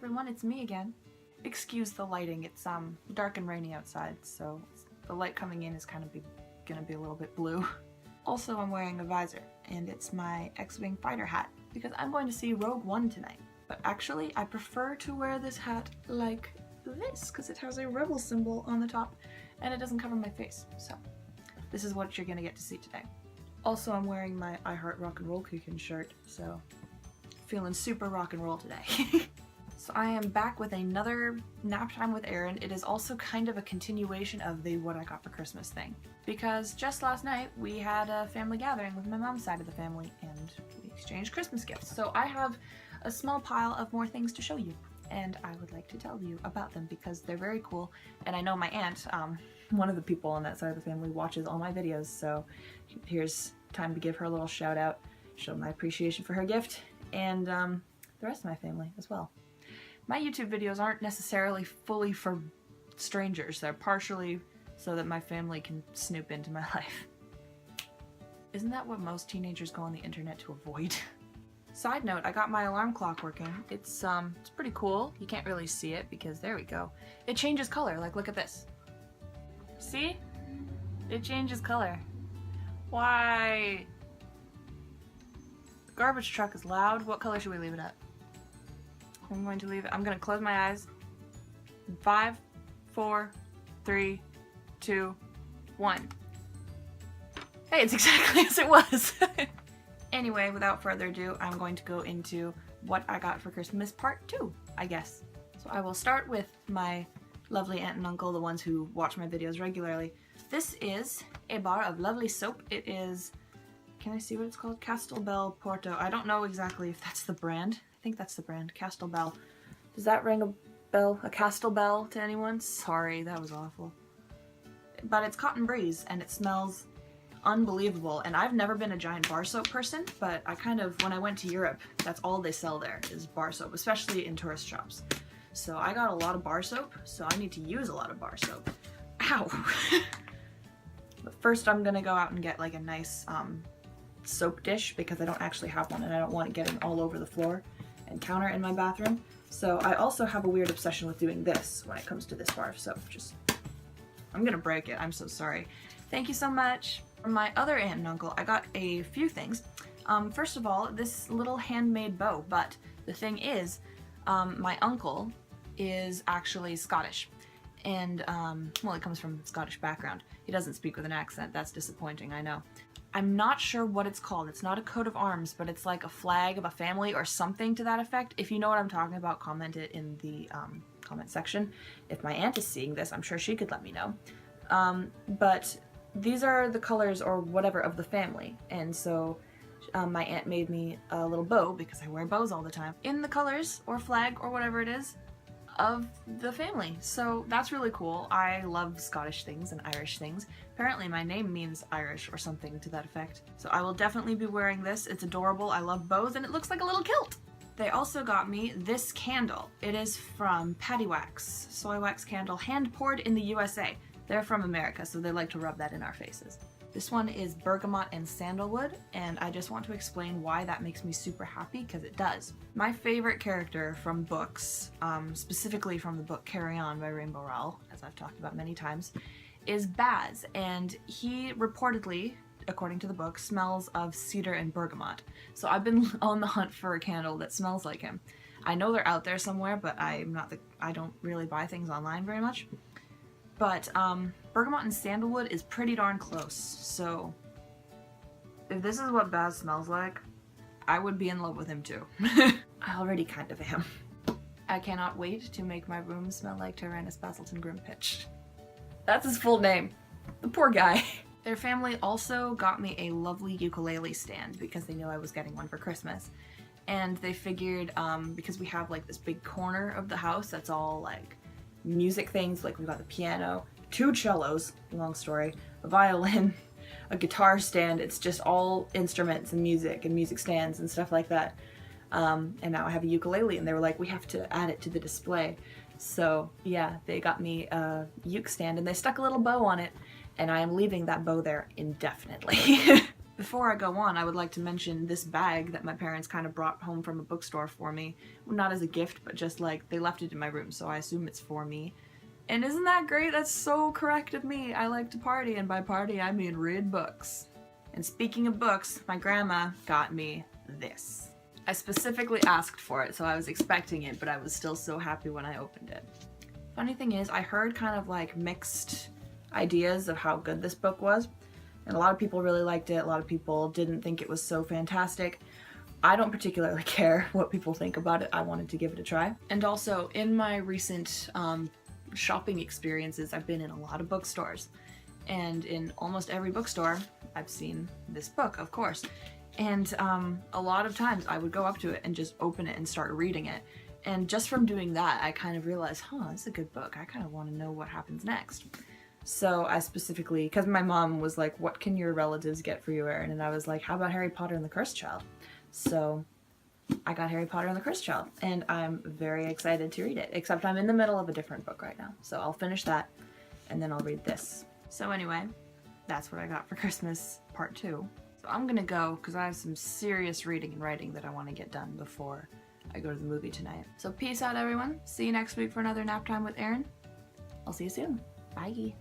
everyone, it's me again. Excuse the lighting, it's dark and rainy outside, so the light coming in is kind of gonna be a little bit blue. Also, I'm wearing a visor, and it's my X-Wing fighter hat, because I'm going to see Rogue One tonight. But actually, I prefer to wear this hat like this, because it has a rebel symbol on the top, and it doesn't cover my face, so this is what you're gonna get to see today. Also, I'm wearing my I Heart Rock and Roll Kookin shirt, so feeling super rock and roll today. So I am back with another Nap Time with Erin. It is also kind of a continuation of the What I Got for Christmas thing. Because just last night we had a family gathering with my mom's side of the family and we exchanged Christmas gifts. So I have a small pile of more things to show you and I would like to tell you about them because they're very cool. And I know my aunt, one of the people on that side of the family, watches all my videos, so here's time to give her a little shout out, show my appreciation for her gift, and the rest of my family as well. My YouTube videos aren't necessarily fully for strangers. They're partially so that my family can snoop into my life. Isn't that what most teenagers go on the internet to avoid? Side note, I got my alarm clock working. It's pretty cool. You can't really see it because there we go. It changes color, like look at this. See? It changes color. Why? The garbage truck is loud. What color should we leave it at? I'm going to leave it. I'm going to close my eyes. In 5, 4, 3, 2, 1. Hey, it's exactly as it was. Anyway, without further ado, I'm going to go into what I got for Christmas part 2, I guess. So I will start with my lovely aunt and uncle, the ones who watch my videos regularly. This is a bar of lovely soap. It is, can I see what it's called? Castelbel Porto. I don't know exactly if that's the brand. I think that's the brand, Castelbel. Does that ring a bell? A Castelbel to anyone? Sorry, that was awful. But it's Cotton Breeze, and it smells unbelievable. And I've never been a giant bar soap person, but I kind of, when I went to Europe, that's all they sell there is bar soap, especially in tourist shops. So I got a lot of bar soap, so I need to use a lot of bar soap. Ow! But first I'm gonna go out and get like a nice soap dish because I don't actually have one and I don't want it getting all over the floor and counter in my bathroom. So I also have a weird obsession with doing this when it comes to this bar of soap. I'm gonna break it, I'm so sorry. Thank you so much. From my other aunt and uncle, I got a few things. First of all, this little handmade bow, but the thing is, my uncle is actually Scottish. And, well, he comes from a Scottish background. He doesn't speak with an accent, that's disappointing, I know. I'm not sure what it's called. It's not a coat of arms, but it's like a flag of a family or something to that effect. If you know what I'm talking about, comment it in the comment section. If my aunt is seeing this, I'm sure she could let me know. But these are the colors or whatever of the family, and so my aunt made me a little bow, because I wear bows all the time, in the colors or flag or whatever it is of the family. So that's really cool. I love Scottish things and Irish things. Apparently my name means Irish or something to that effect. So I will definitely be wearing this. It's adorable. I love bows and it looks like a little kilt. They also got me this candle. It is from Patty Wax, soy wax candle, hand poured in the USA. They're from America, so they like to rub that in our faces. This one is bergamot and sandalwood, and I just want to explain why that makes me super happy, because it does. My favorite character from books, specifically from the book Carry On by Rainbow Rowell, as I've talked about many times, is Baz, and he reportedly, according to the book, smells of cedar and bergamot. So I've been on the hunt for a candle that smells like him. I know they're out there somewhere, but I don't really buy things online very much. But bergamot and sandalwood is pretty darn close, so if this is what Baz smells like, I would be in love with him too. I already kind of am. I cannot wait to make my room smell like Tyrannus Basilton Grimpitch. That's his full name. The poor guy. Their family also got me a lovely ukulele stand because they knew I was getting one for Christmas. And they figured, because we have like this big corner of the house that's all like music things, like we've got the piano, 2 cellos, long story, a violin, a guitar stand, it's just all instruments and music stands and stuff like that. And now I have a ukulele and they were like, we have to add it to the display. So yeah, they got me a uke stand and they stuck a little bow on it and I am leaving that bow there indefinitely. Before I go on, I would like to mention this bag that my parents kind of brought home from a bookstore for me. Not as a gift, but just like they left it in my room, so I assume it's for me. And isn't that great? That's so correct of me. I like to party, and by party I mean read books. And speaking of books, my grandma got me this. I specifically asked for it, so I was expecting it, but I was still so happy when I opened it. Funny thing is, I heard kind of like mixed ideas of how good this book was. And a lot of people really liked it, a lot of people didn't think it was so fantastic. I don't particularly care what people think about it, I wanted to give it a try. And also, in my recent shopping experiences, I've been in a lot of bookstores. And in almost every bookstore, I've seen this book, of course. And a lot of times I would go up to it and just open it and start reading it. And just from doing that, I kind of realized, this is a good book, I kind of want to know what happens next. So I specifically, because my mom was like, what can your relatives get for you, Erin? And I was like, how about Harry Potter and the Cursed Child? So I got Harry Potter and the Cursed Child, and I'm very excited to read it, except I'm in the middle of a different book right now. So I'll finish that, and then I'll read this. So anyway, that's what I got for Christmas, part 2. So I'm gonna go, because I have some serious reading and writing that I want to get done before I go to the movie tonight. So peace out, everyone. See you next week for another Nap Time with Erin. I'll see you soon. Bye.